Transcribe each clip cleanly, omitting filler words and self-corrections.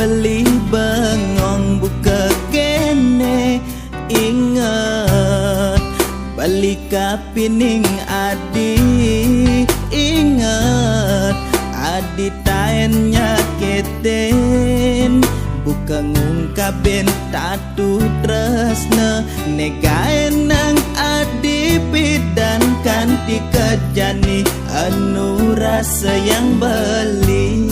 beli bengong buka kene inget beli kapining adi inget adi taen nyaketen buka ngungkapin tatu tresna negaen nang adi pidan kanti kejani anu rasa yang beli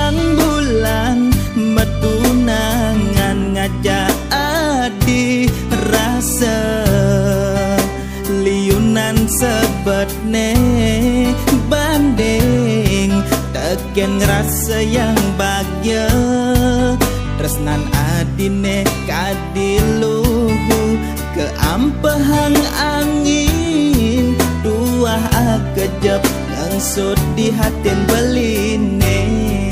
tuang bulan metunangan ngajak adi rasa liunan sebetne banding teken rasa yang bahagia tresnan adine kadiluhu keampehang angin tuah akejep ngangsut di hatin beline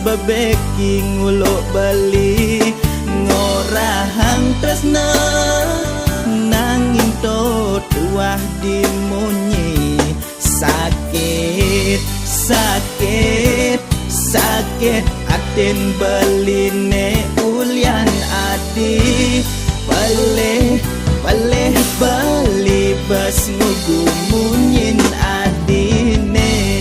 bebeki nguluk beli ngorahang tresna nanging to tuah dimunyi sakit sakit sakit atin beline ulian adi paleh paleh beli bas ngugumunyin adine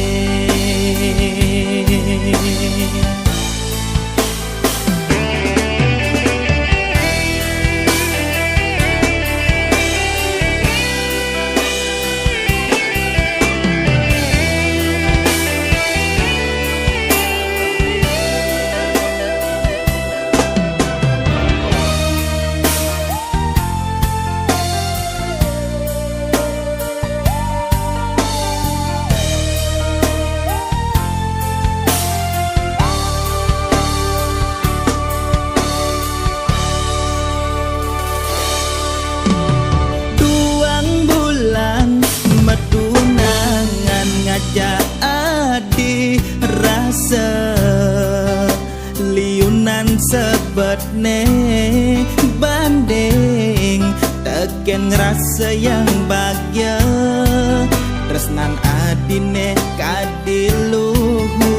adi rasa liunan sebetne banding teken rasa yang bahagia tresnan adine kadiluhu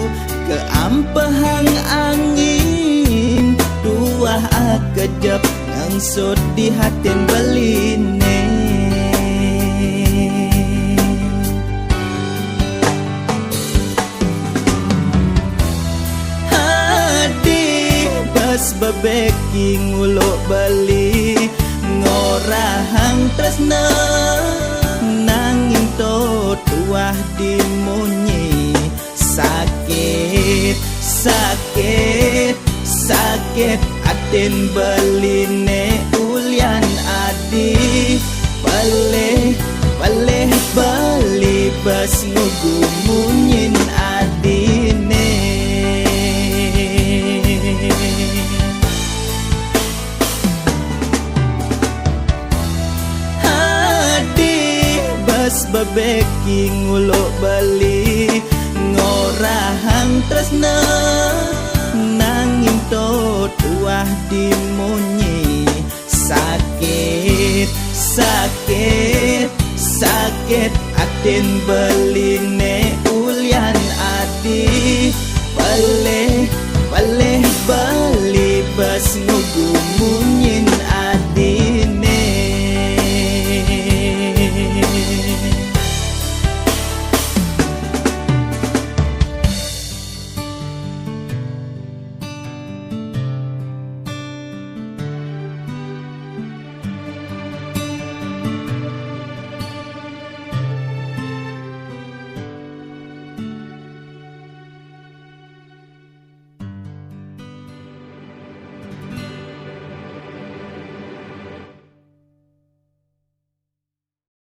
keampehang angin tuah akejep ngangsut di hatin beline bebeki nguluk beli ngorahang tresna nanging to tuah dimunyi sakit sakit sakit atin beline ulian adi paleh paleh beli bas ngugumunyin adine bebeki nguluk beli ngorahang tresna nanging to tuah dimunyi sakit sakit sakit atin